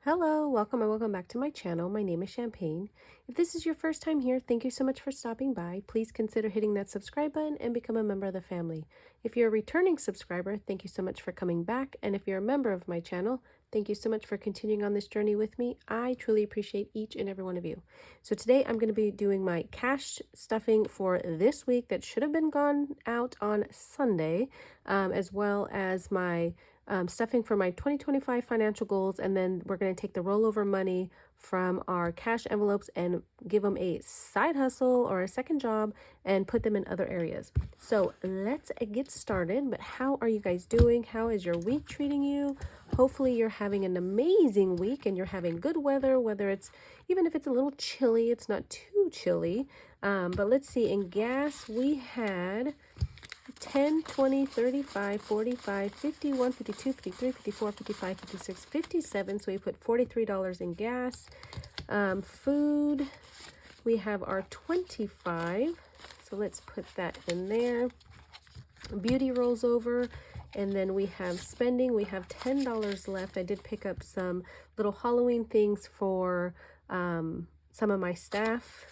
Hello, welcome and welcome back to my channel. My name is Champagne. If this is your first time here, thank you so much for stopping by. Please consider hitting that subscribe button and become a member of the family. If you're a returning subscriber, thank you so much for coming back. And if you're a member of my channel, thank you so much for continuing on this journey with me. I truly appreciate each and every one of you. So today I'm going to be doing my cash stuffing for this week that should have been gone out on Sunday, as well as my stuffing for my 2025 financial goals, and then we're going to take the rollover money from our cash envelopes and give them a side hustle or a second job and put them in other areas. So let's get started. But how are you guys doing? How is your week treating you? Hopefully you're having an amazing week and you're having good weather, whether it's even if it's a little chilly, it's not too chilly. But let's see, in gas we had 10, 20, 35, 45, 51, 52, 53, 54, 55, 56, 57. So we put $43 in gas. Food, we have our 25. So let's put that in there. Beauty rolls over. And then we have spending. We have $10 left. I did pick up some little Halloween things for some of my staff.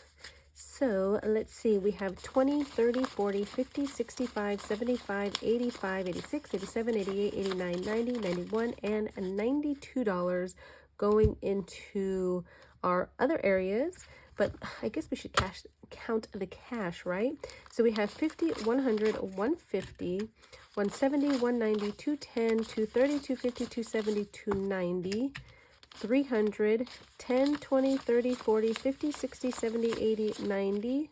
So let's see, we have 20, 30, 40, 50, 65, 75, 85, 86, 87, 88, 89, 90, 91, and $92 going into our other areas. But I guess we should count the cash, right? So we have 50, 100, 150, 170, 190, 210, 230, 250, 270, 290. 300, 10, 20, 30, 40, 50, 60, 70, 80, 90,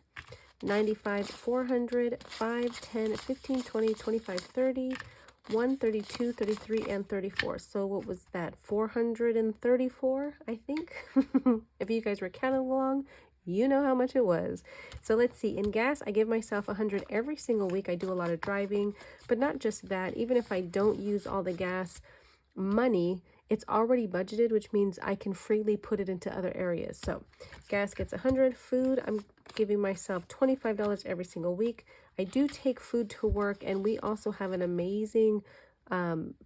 95, 400, 5, 10, 15, 20, 25, 30, 1, 32, 33, and 34. So what was that? 434, I think. If you guys were counting along, you know how much it was. So let's see. In gas, I give myself 100 every single week. I do a lot of driving, but not just that. Even if I don't use all the gas money, it's already budgeted, which means I can freely put it into other areas. So gas gets 100. Food, I'm giving myself $25 every single week. I do take food to work, and we also have an amazing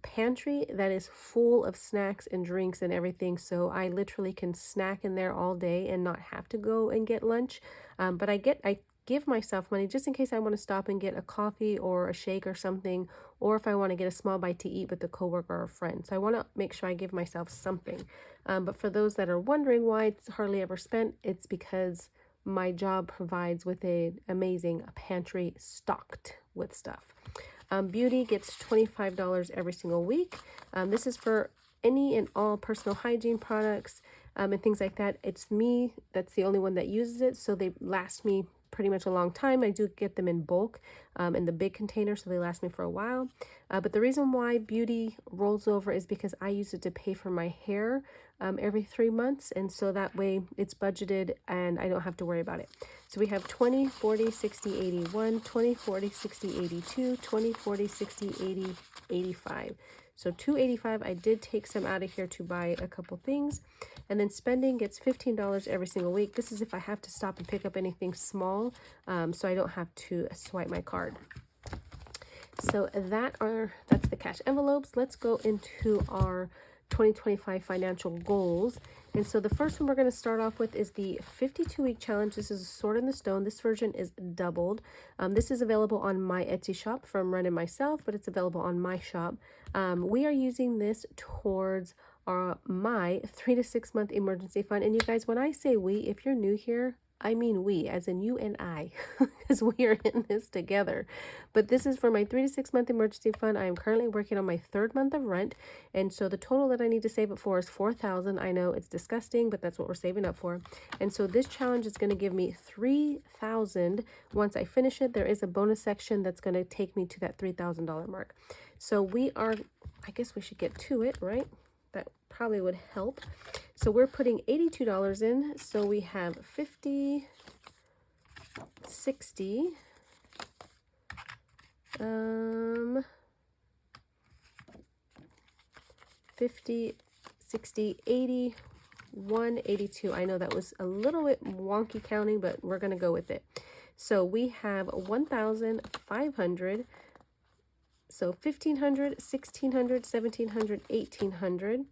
pantry that is full of snacks and drinks and everything. So I literally can snack in there all day and not have to go and get lunch. But I give myself money just in case I want to stop and get a coffee or a shake or something, or if I want to get a small bite to eat with a coworker or a friend. So I want to make sure I give myself something. But for those that are wondering why it's hardly ever spent, it's because my job provides with an amazing pantry stocked with stuff. Beauty gets $25 every single week. This is for any and all personal hygiene products and things like that. It's me that's the only one that uses it, so they last me pretty much a long time. I do get them in bulk in the big container, so they last me for a while. But the reason why beauty rolls over is because I use it to pay for my hair every 3 months, and so that way it's budgeted and I don't have to worry about it. So we have 20, 40, 60, 81, 20, 40, 60, 82, 20, 40, 60, 80, 85. So $285. I did take some out of here to buy a couple things. And then spending gets $15 every single week. This is if I have to stop and pick up anything small, so I don't have to swipe my card. So that's the cash envelopes. Let's go into our 2025 financial goals. And so the first one we're going to start off with is the 52-week challenge. This is a Sword in the Stone. This version is doubled. This is available on my Etsy shop from Wren and myself, but it's available on my shop. We are using this towards my 3 to 6 month emergency fund. And you guys, when I say we, if you're new here, I mean we, as in you and I, because we are in this together. But this is for my 3 to 6 month emergency fund. I am currently working on my 3rd month of rent, and so the total that I need to save up for is $4,000. I know it's disgusting, but that's what we're saving up for. And so this challenge is going to give me $3,000. Once I finish it, there is a bonus section that's going to take me to that $3,000 mark. So I guess we should get to it, right? That probably would help. So we're putting $82 in. So we have 50, 60, 50, 60, 80, 182. I know that was a little bit wonky counting, but we're going to go with it. So we have 1,500. So 1,500, 1,600, 1,700, 1,800.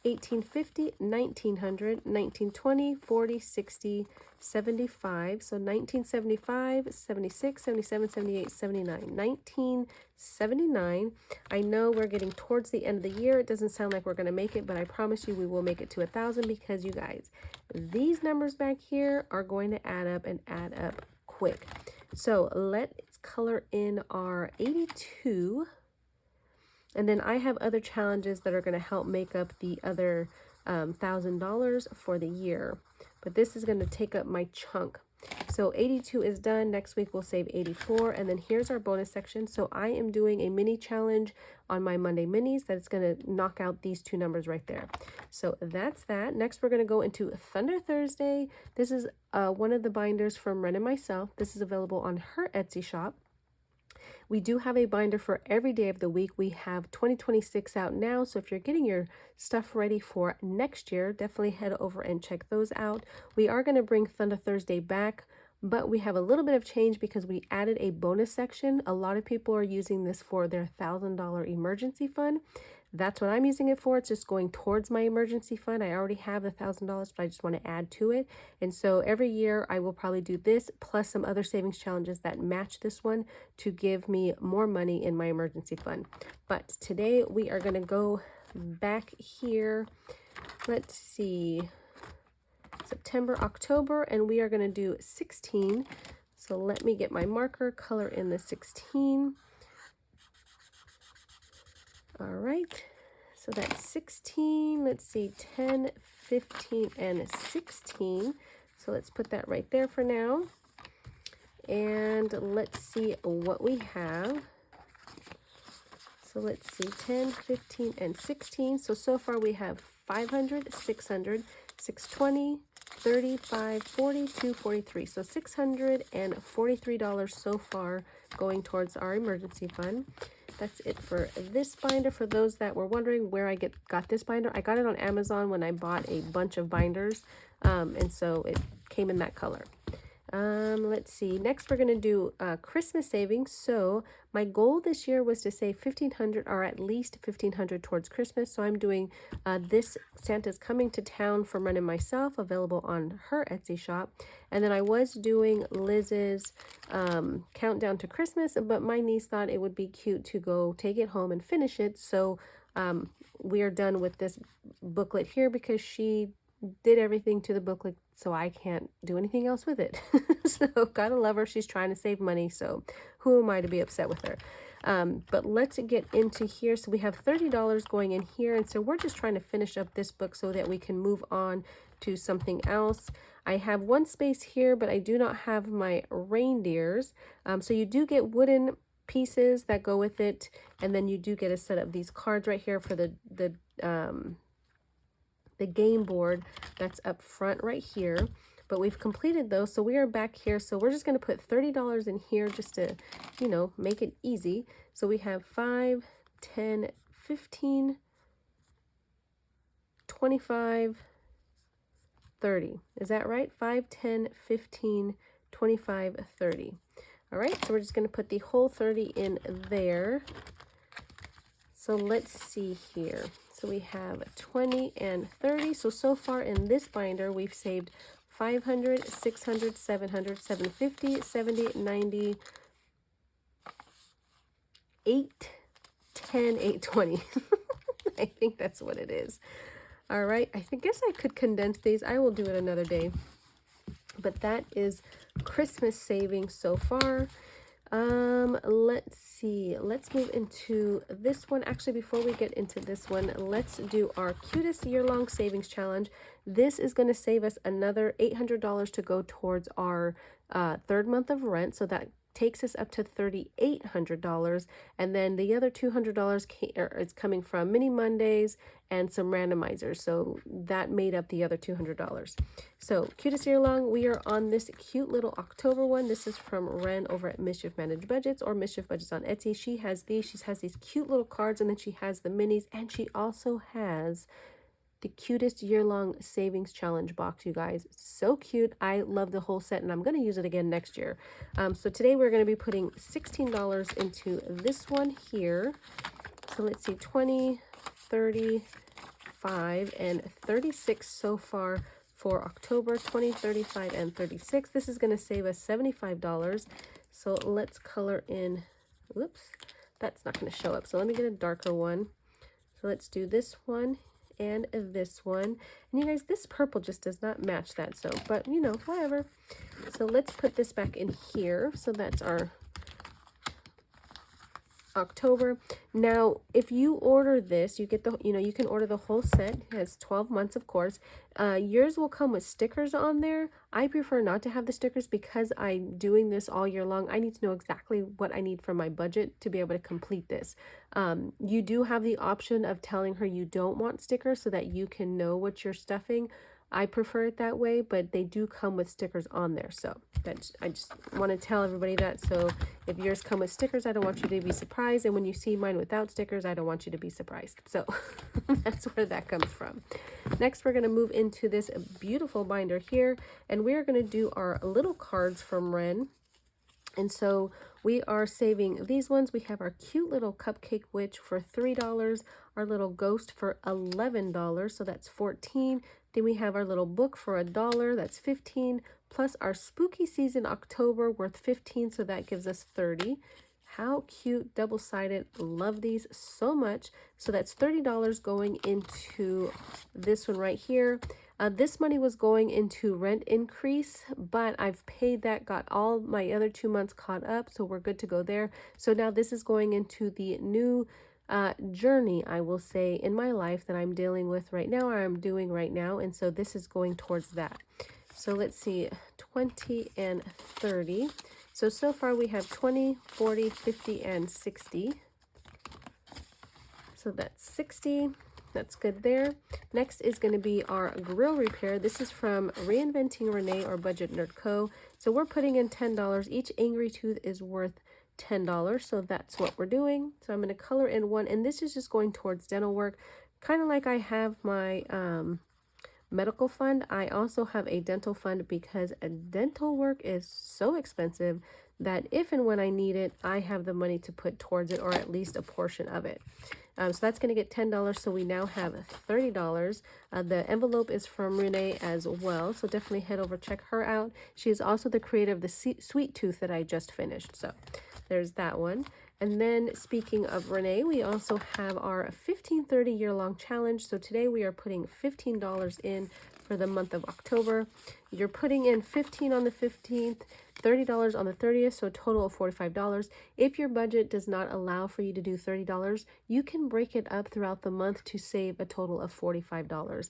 1850, 1900, 1920, 40, 60, 75. So 1975, 76, 77, 78, 79. 1979. I know we're getting towards the end of the year. It doesn't sound like we're going to make it, but I promise you we will make it to 1,000, because you guys, these numbers back here are going to add up and add up quick. So let's color in our 82. And then I have other challenges that are going to help make up the other $1,000 for the year. But this is going to take up my chunk. So 82 is done. Next week we'll save 84. And then here's our bonus section. So I am doing a mini challenge on my Monday minis that's going to knock out these two numbers right there. So that's that. Next we're going to go into Thunder Thursday. This is one of the binders from Wren and myself. This is available on her Etsy shop. We do have a binder for every day of the week. We have 2026 out now, so if you're getting your stuff ready for next year, definitely head over and check those out. We are going to bring Thunder Thursday back, but we have a little bit of change because we added a bonus section. A lot of people are using this for their $1,000 emergency fund. That's what I'm using it for. It's just going towards my emergency fund. I already have the $1,000, but I just want to add to it. And so every year I will probably do this plus some other savings challenges that match this one to give me more money in my emergency fund. But today we are going to go back here. Let's see, September, October, and we are going to do 16. So let me get my marker, color in the 16. All right, so that's 16, let's see, 10, 15, and 16. So let's put that right there for now. And let's see what we have. So let's see, 10, 15, and 16. So far we have 500, 600, 620, 35, 42, 43. So $643 so far going towards our emergency fund. That's it for this binder. For those that were wondering where I got this binder, I got it on Amazon when I bought a bunch of binders, and so it came in that color. Let's see. Next, we're going to do Christmas savings. So my goal this year was to save $1,500 or at least $1,500 towards Christmas. So I'm doing this Santa's Coming to Town from Wren and myself, available on her Etsy shop. And then I was doing Liz's Countdown to Christmas, but my niece thought it would be cute to go take it home and finish it. So we are done with this booklet here because she did everything to the booklet, so I can't do anything else with it. So gotta love her. She's trying to save money, so who am I to be upset with her? But let's get into here. So we have $30 going in here, and so we're just trying to finish up this book so that we can move on to something else. I have one space here, but I do not have my reindeers. So you do get wooden pieces that go with it, and then you do get a set of these cards right here for the game board that's up front right here. But we've completed those, so we are back here. So we're just going to put $30 in here just to, you know, make it easy. So we have 5, 10, 15, 25, 30. Is that right? 5, 10, 15, 25, 30. All right, so we're just going to put the whole 30 in there. So let's see here. So we have 20 and 30. So far in this binder, we've saved 500, 600, 700, 750, 70, 90, 8, 10, 820. I think that's what it is. All right, guess I could condense these. I will do it another day. But that is Christmas savings so far. Let's see. Let's move into this one. Actually, before we get into this one, let's do our cutest year-long savings challenge. This is going to save us another $800 to go towards our third month of rent. So that takes us up to $3,800, and then the other $200 is coming from Mini Mondays and some randomizers, so that made up the other $200. So cutest year long, we are on this cute little October one. This is from Wren over at Mischief Managed Budgets, or Mischief Budgets on Etsy. She has these cute little cards, and then she has the minis, and she also has the cutest year-long savings challenge box, you guys. So cute. I love the whole set, and I'm going to use it again next year. So today we're going to be putting $16 into this one here. So let's see, 20, 30, 35 and 36 so far for October, 20, 35, and 36. This is going to save us $75. So let's color in, whoops, that's not going to show up. So let me get a darker one. So let's do this one and this one. And you guys, this purple just does not match that. So, but you know, whatever. So let's put this back in here. So that's our October. Now, if you order this, you get the, you can order the whole set. It has 12 months, of course. Yours will come with stickers on there. I prefer not to have the stickers because I'm doing this all year long. I need to know exactly what I need for my budget to be able to complete this. You do have the option of telling her you don't want stickers so that you can know what you're stuffing. I prefer it that way, but they do come with stickers on there. So that's, I just want to tell everybody that. So if yours come with stickers, I don't want you to be surprised. And when you see mine without stickers, I don't want you to be surprised. So that's where that comes from. Next, we're going to move into this beautiful binder here. And we are going to do our little cards from Wren. And so we are saving these ones. We have our cute little cupcake witch for $3, our little ghost for $11, so that's $14. Then we have our little book for $1, that's $15, plus our spooky season October worth $15, so that gives us $30. How cute, double-sided, love these so much. So that's $30 going into this one right here. This money was going into rent increase, but I've paid that, got all my other 2 months caught up, so we're good to go there. So now this is going into the new journey, I will say, in my life that I'm dealing with right now, or I'm doing right now, and so this is going towards that. So let's see, 20 and 30. So far we have 20, 40, 50, and 60. So that's 60. That's good there. Next is going to be our grill repair. This is from Reinventing Renee or Budget Nerd Co. So we're putting in $10. Each angry tooth is worth $10. So that's what we're doing. So I'm going to color in one, and this is just going towards dental work. Kind of like I have my medical fund, I also have a dental fund because a dental work is so expensive that if and when I need it, I have the money to put towards it, or at least a portion of it. So that's going to get $10. So we now have $30. The envelope is from Renee as well. So definitely head over, check her out. She is also the creator of the sweet tooth that I just finished. So there's that one. And then speaking of Renee, we also have our 1530 year-long challenge. So today we are putting $15 in for the month of October. You're putting in $15 on the 15th, $30 on the 30th, so a total of $45. If your budget does not allow for you to do $30, you can break it up throughout the month to save a total of $45.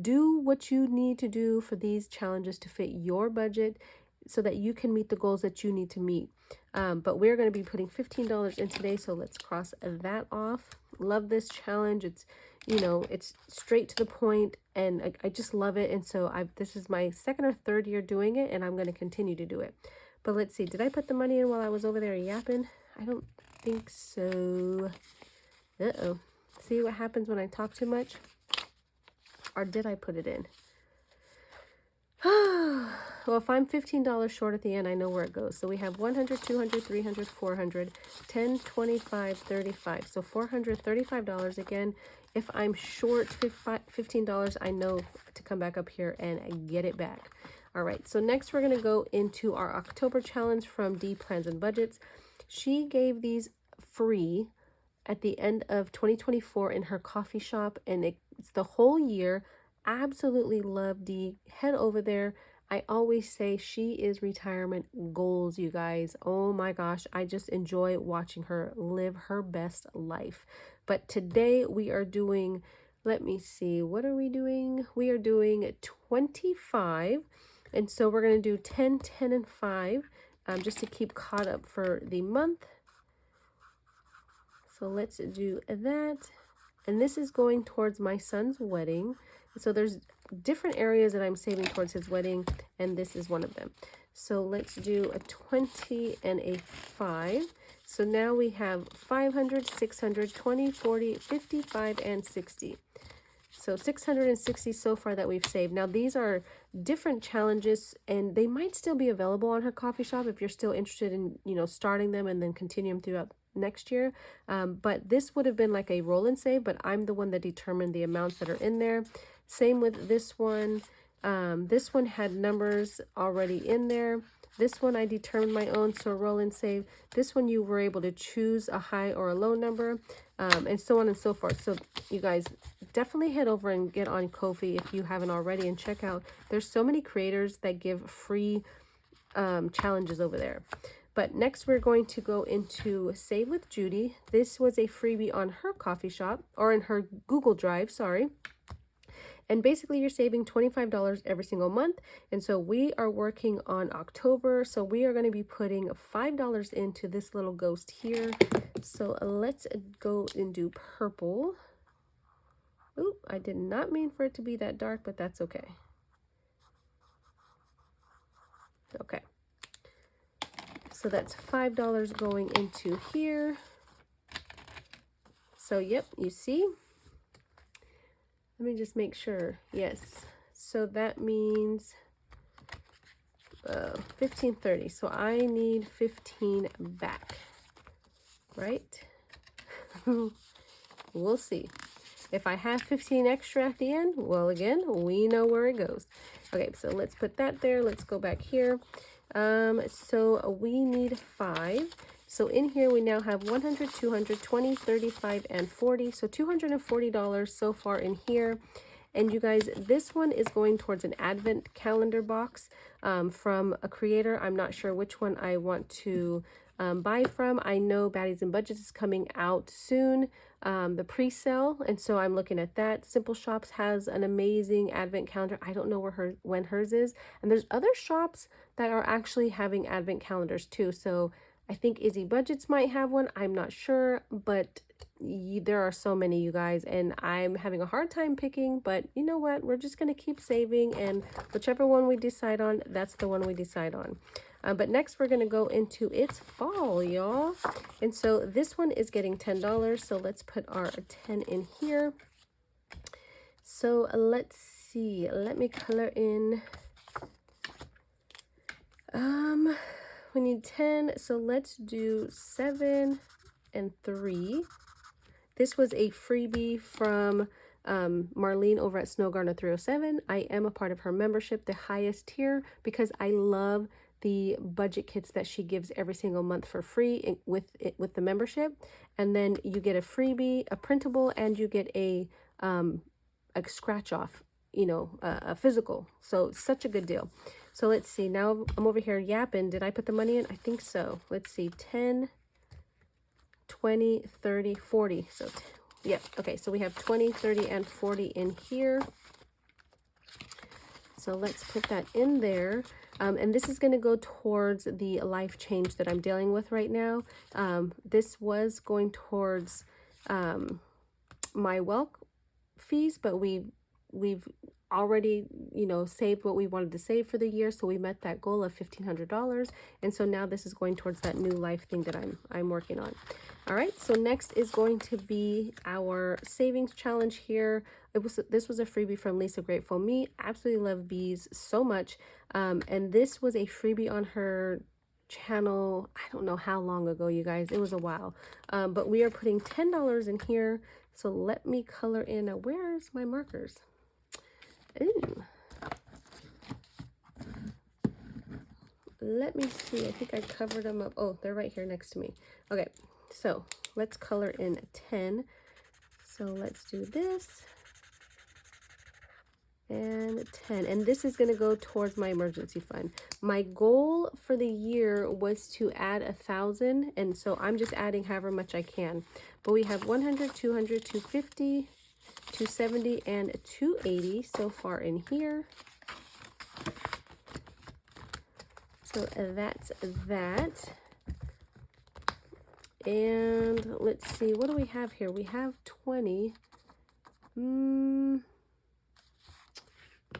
Do what you need to do for these challenges to fit your budget so that you can meet the goals that you need to meet. But we're going to be putting $15 in today, so let's cross that off. Love this challenge. It's, you know, it's straight to the point, and I just love it. And so this is my second or third year doing it, and I'm going to continue to do it. But let's see, did I put the money in while I was over there yapping? I don't think so. Uh-oh. See what happens when I talk too much? Or did I put it in? Well, if I'm $15 short at the end, I know where it goes. So we have 100, 200, 300, 400, 10, 25, 35. So $435 again. If I'm short $15, I know to come back up here and get it back. All right, so next we're going to go into our October challenge from D Plans and Budgets. She gave these free at the end of 2024 in her coffee shop, and it's the whole year. Absolutely love Dee. Head over there. I always say she is retirement goals, you guys. Oh my gosh, I just enjoy watching her live her best life. But today we are doing, let me see, what are we doing? We are doing 25. And so we're going to do 10, 10, and 5 just to keep caught up for the month. So let's do that. And this is going towards my son's wedding. So there's different areas that I'm saving towards his wedding, and this is one of them. So let's do a 20 and a 5. So now we have 500, 600, 20, 40, 55, and 60. So 660 so far that we've saved. Now these are different challenges, and they might still be available on her coffee shop if you're still interested in, you know, starting them and then continue them throughout next year. But this would have been like a roll and save, but I'm the one that determined the amounts that are in there. Same with this one. This one had numbers already in there. This one I determined my own, so roll and save. This one you were able to choose a high or a low number, and so on and so forth. So you guys definitely head over and get on Ko-fi if you haven't already, and check out. There's so many creators that give free challenges over there. But next we're going to go into Save with Judy. This was a freebie on her coffee shop, or in her Google Drive, sorry. And basically you're saving $25 every single month. And so we are working on October. So we are going to be putting $5 into this little ghost here. So let's go and do purple. Oop, I did not mean for it to be that dark, but that's okay. Okay. So that's $5 going into here. So yep, you see. Let me just make sure. Yes. So that means 15.30. So I need 15 back. Right? We'll see. If I have 15 extra at the end, well, again, we know where it goes. Okay, so let's put that there. Let's go back here. So we need 5. So in here we now have 100, 200, 20, 35, and 40. So $240 so far in here. And you guys, this one is going towards an advent calendar box from a creator. I'm not sure which one I want to buy from. I know Baddies and Budgets is coming out soon, the pre-sale, and so I'm looking at that. Simple Shops has an amazing advent calendar. I don't know when hers is, and there's other shops that are actually having advent calendars too. So I think Izzy Budgets might have one. I'm not sure, but there are so many, you guys, and I'm having a hard time picking, but you know what? We're just going to keep saving, and whichever one we decide on, that's the one we decide on. But next we're going to go into It's Fall, y'all. And so this one is getting $10. So let's put our 10 in here. So let's see. Let me color in. We need 10. So let's do 7 and 3. This was a freebie from Marlene over at Snow Gardener 307. I am a part of her membership, the highest tier, because I love the budget kits that she gives every single month for free with the membership. And then you get a freebie, a printable, and you get a scratch off, you know, a physical. So such a good deal. So let's see. Now I'm over here yapping. Did I put the money in? I think so. Let's see. 10, 20, 30, 40. So yeah. Okay. So we have 20, 30, and 40 in here. So let's put that in there. And this is going to go towards the life change that I'm dealing with right now. This was going towards my Welk fees, but we've already, you know, saved what we wanted to save for the year. So we met that goal of $1,500. And so now this is going towards that new life thing that I'm working on. All right. So next is going to be our savings challenge here. This was a freebie from Lisa Grateful Me. Absolutely love bees so much. And this was a freebie on her channel. I don't know how long ago, you guys. It was a while. But we are putting $10 in here. So let me color in. Where's my markers? Ooh. Let me see. I think I covered them up. Oh, they're right here next to me. Okay, so let's color in 10. So let's do this. And 10. And this is going to go towards my emergency fund. My goal for the year was to add 1,000. And so I'm just adding however much I can. But we have 100, 200, 250, 270, and 280 so far in here. So that's that. And let's see, what do we have here? We have 20.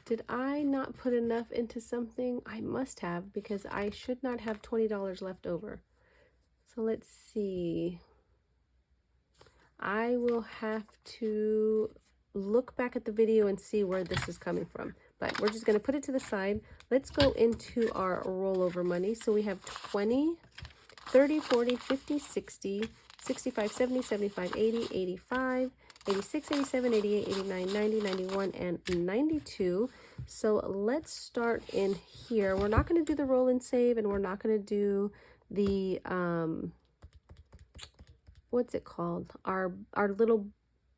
Did I not put enough into something? I must have, because I should not have $20 left over. So let's see. I will have to look back at the video and see where this is coming from. But we're just going to put it to the side. Let's go into our rollover money. So we have 20, 30, 40, 50, 60, 65, 70, 75, 80, 85, 86, 87, 88, 89, 90, 91, and 92. So let's start in here. We're not going to do the roll and save, and we're not going to do the, what's it called? Our little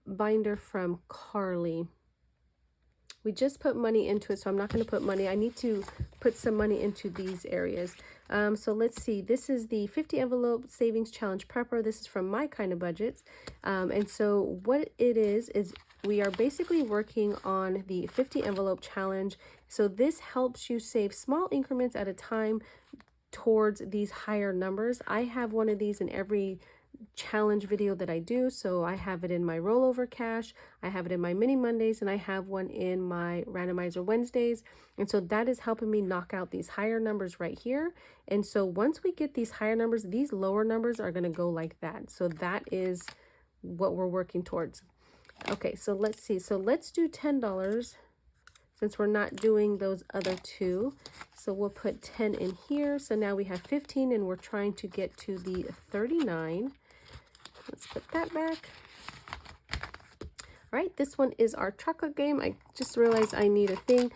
binder from Carly. We just put money into it, so I'm not going to put money. I need to put some money into these areas. So let's see. This is the 50 envelope savings challenge prepper. This is from My Kind of Budgets. And so what it is we are basically working on the 50 envelope challenge. So this helps you save small increments at a time towards these higher numbers. I have one of these in every challenge video that I do. So I have it in my rollover cash, I have it in my mini Mondays, and I have one in my randomizer Wednesdays. And so that is helping me knock out these higher numbers right here. And so once we get these higher numbers, these lower numbers are going to go like that. So that is what we're working towards. Okay, so let's see. So let's do $10 since we're not doing those other two. So we'll put 10 in here. So now we have 15 and we're trying to get to the 39. Let's put that back. All right, this one is our chocolate game. I just realized I need a thing.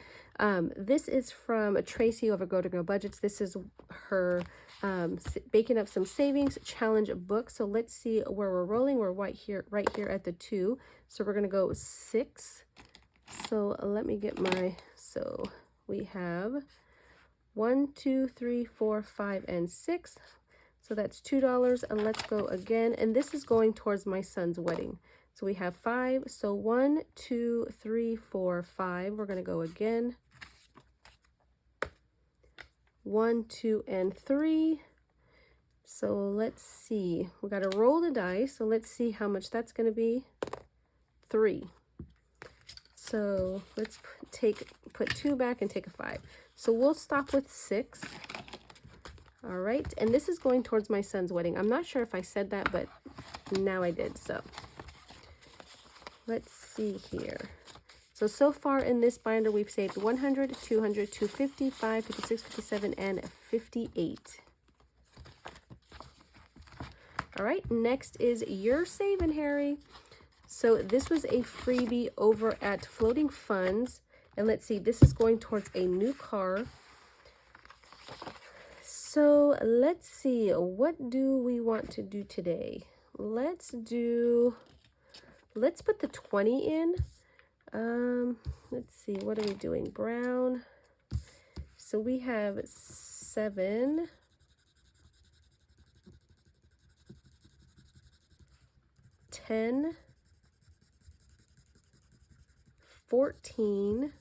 This is from Tracy over Go to Go Budgets. This is her baking up some savings challenge book. So let's see where we're rolling. We're right here at the 2. So we're gonna go 6. So let me get my, so we have 1, 2, 3, 4, 5, and 6. So that's $2, and let's go again. And this is going towards my son's wedding. So we have 5. So 1, 2, 3, 4, 5. We're going to go again. 1, 2, and 3. So let's see. We got to roll the dice. So let's see how much that's going to be. 3. So let's put 2 back and take a 5. So we'll stop with 6. All right, and this is going towards my son's wedding. I'm not sure if I said that, but now I did. So let's see here. So far in this binder, we've saved 100, 200, 250, 5, 56, 57, and 58. All right, next is You're Saving, Harry. So this was a freebie over at Floating Funds. And let's see, this is going towards a new car. So let's see, what do we want to do today? Let's put the 20 in. Let's see, what are we doing? Brown. So we have 7, 10, 14,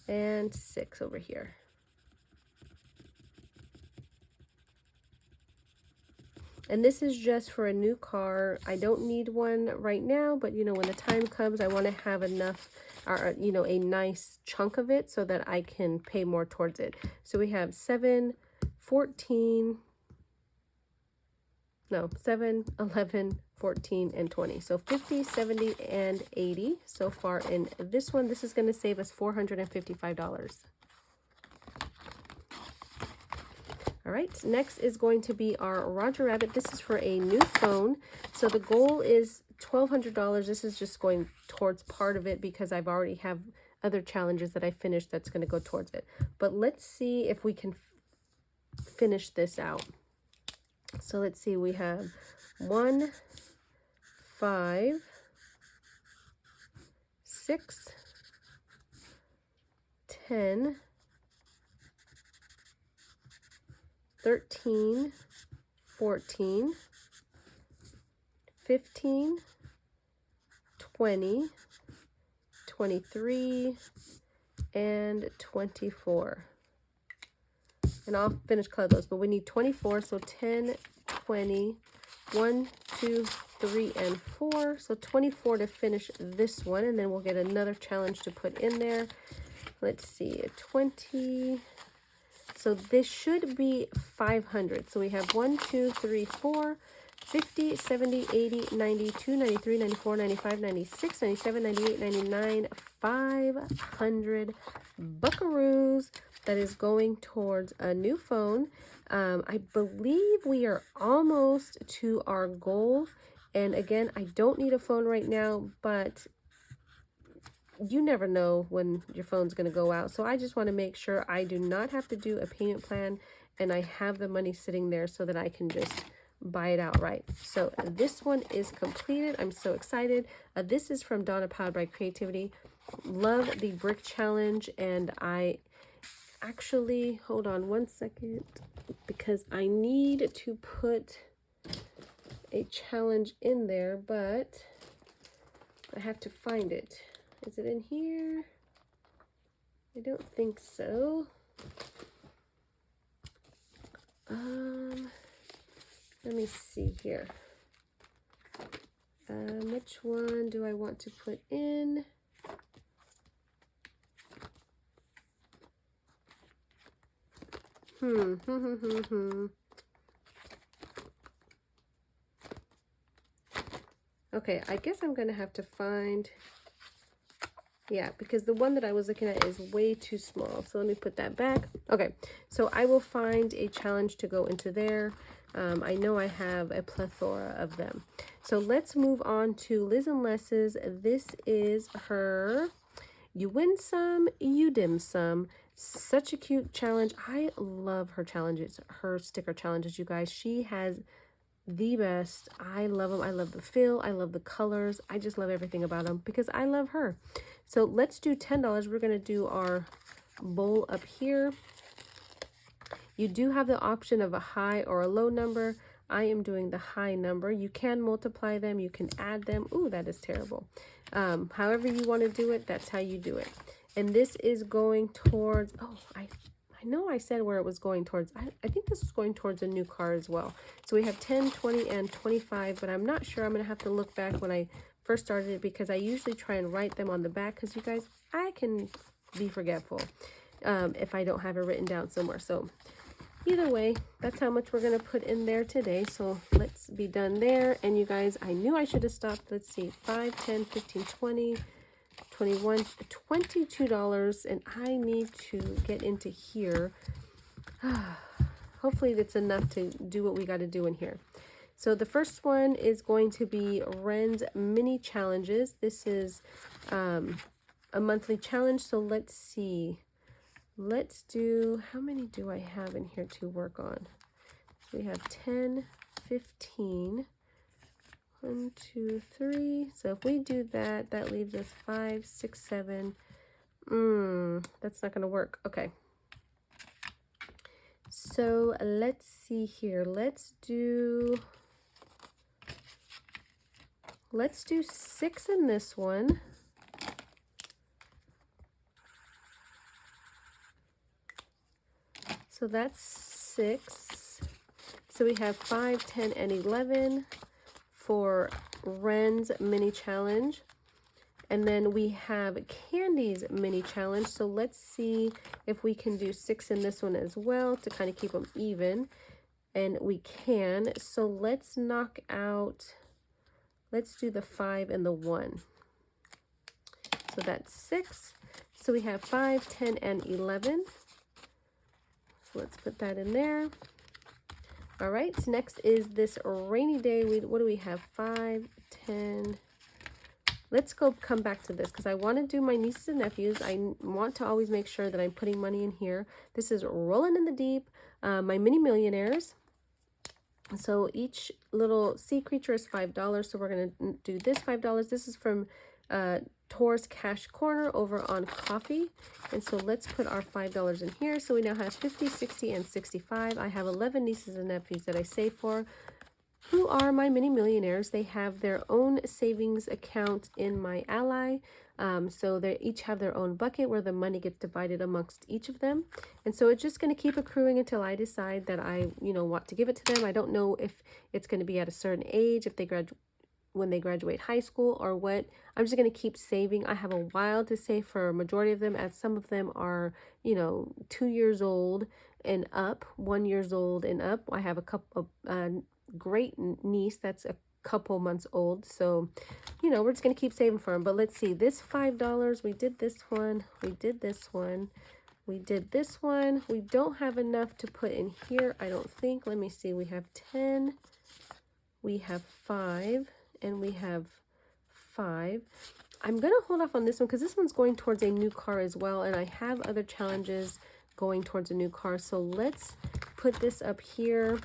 and 6 over here. And this is just for a new car. I don't need one right now, but you know, when the time comes, I want to have enough, or you know, a nice chunk of it so that I can pay more towards it. So we have 7, 14, no, 7, 11, 14, and 20. So 50, 70, and 80 so far in this one. This is going to save us $455. All right, next is going to be our Roger Rabbit. This is for a new phone. So the goal is $1,200. This is just going towards part of it because I've already have other challenges that I finished that's going to go towards it. But let's see if we can finish this out. So let's see, we have 1, 5, 6, 10, 13, 14, 15, 20, 23, and 24. And I'll finish color those, but we need 24, so 10, 20, 1, 2, 3, and 4. So 24 to finish this one, and then we'll get another challenge to put in there. Let's see, 20. So this should be 500. So we have 1, 2, 3, 4, 50, 70, 80, 92, 93, 94, 95, 96, 97, 98, 99, 500 buckaroos that is going towards a new phone. I believe we are almost to our goal. And again, I don't need a phone right now, but you never know when your phone's going to go out. So I just want to make sure I do not have to do a payment plan and I have the money sitting there so that I can just buy it outright. So this one is completed. I'm so excited. This is from Donna Powered by Creativity. Love the brick challenge, and I actually, hold on one second, because I need to put a challenge in there, but I have to find it. Is it in here? I don't think so. Let me see here. Which one do I want to put in? Okay, I guess I'm gonna have to find, yeah, because the one that I was looking at is way too small. So let me put that back. Okay, so I will find a challenge to go into there. I know I have a plethora of them. So let's move on to Liz and Les's. This is her You Win Some, You Dim Some. Such a cute challenge. I love her challenges, her sticker challenges, you guys. She has the best. I love them. I love the feel. I love the colors. I just love everything about them because I love her. So let's do $10. We're going to do our bowl up here. You do have the option of a high or a low number. I am doing the high number. You can multiply them. You can add them. Ooh, that is terrible. However you want to do it, that's how you do it. And this is going towards, oh, I know I said where it was going towards. I think this is going towards a new car as well. So we have 10, 20, and 25, but I'm not sure. I'm going to have to look back when I first started it because I usually try and write them on the back because you guys, I can be forgetful if I don't have it written down somewhere. So either way, that's how much we're going to put in there today. So let's be done there. And you guys, I knew I should have stopped. Let's see, 5, 10, 15, 20, 21, $22. And I need to get into here. Hopefully that's enough to do what we got to do in here. So the first one is going to be Wren's mini challenges. This is a monthly challenge. So let's see. Let's do, how many do I have in here to work on? So we have 10, 15, 1, 2, 3. So if we do that, that leaves us 5, 6, 7. That's not going to work. Okay. So let's see here. Let's do 6 in this one. So that's 6. So we have 5, 10, and 11 for Wren's mini challenge. And then we have Candy's mini challenge. So let's see if we can do 6 in this one as well to kind of keep them even. And we can. So let's knock out, let's do the 5 and the 1. So that's 6. So we have 5, 10, and 11. So let's put that in there. All right, so next is this rainy day. What do we have? 5, 10. Let's come back to this because I want to do my nieces and nephews. I want to always make sure that I'm putting money in here. This is Rolling in the Deep, my mini millionaires. So each little sea creature is $5. So we're going to do this $5. This is from Tor's Cash Corner over on coffee. And so let's put our $5 in here. So we now have 50, 60, and 65. I have 11 nieces and nephews that I save for, who are my mini millionaires. They have their own savings account in my ally. So they each have their own bucket where the money gets divided amongst each of them. And so it's just going to keep accruing until I decide that I, want to give it to them. I don't know if it's going to be at a certain age, if they when they graduate high school or what. I'm just going to keep saving. I have a while to save for a majority of them, as some of them are, 2 years old and up, 1 year old and up. I have a couple of great niece that's a couple months old. So, you know, we're just going to keep saving for him. But let's see, this $5, we did this one, we did this one, we did this one. We don't have enough to put in here, I don't think. Let me see, we have 10, we have 5, and we have 5. I'm going to hold off on this one because this one's going towards a new car as well. And I have other challenges going towards a new car. So let's put this up here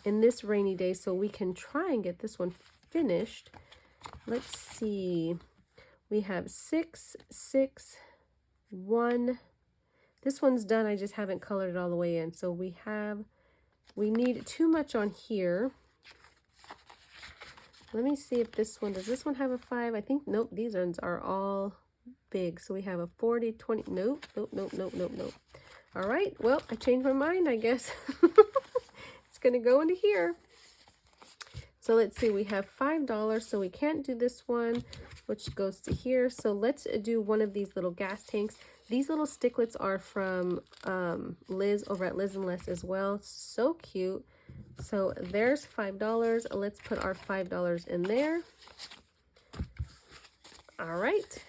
in this rainy day so we can try and get this one finished. Let's see. We have 6, 6, 1. This one's done. I just haven't colored it all the way in. So we need too much on here. Let me see if this one, does this one have a 5? I think, nope, these ones are all big. So we have a 40, 20, nope, nope, nope, nope, nope, nope. All right, well, I changed my mind, I guess. It's going to go into here. So let's see, we have $5, so we can't do this one, which goes to here. So let's do one of these little gas tanks. These little sticklets are from Liz over at Liz and Les as well. So cute. So there's $5. Let's put our $5 in there. All right.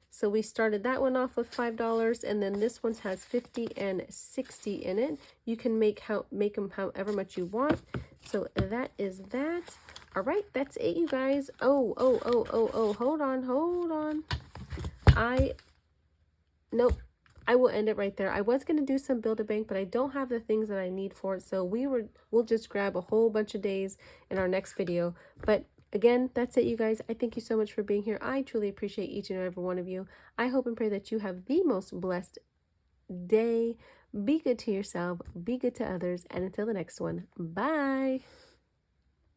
So we started that one off with $5, and then this one has 50 and 60 in it. You can make them however much you want. So that is that. All right, that's it, you guys. Oh, hold on. Nope. I will end it right there. I was going to do some Build-A-Bank, but I don't have the things that I need for it. So we'll just grab a whole bunch of days in our next video. But again, that's it, you guys. I thank you so much for being here. I truly appreciate each and every one of you. I hope and pray that you have the most blessed day. Be good to yourself. Be good to others. And until the next one, bye.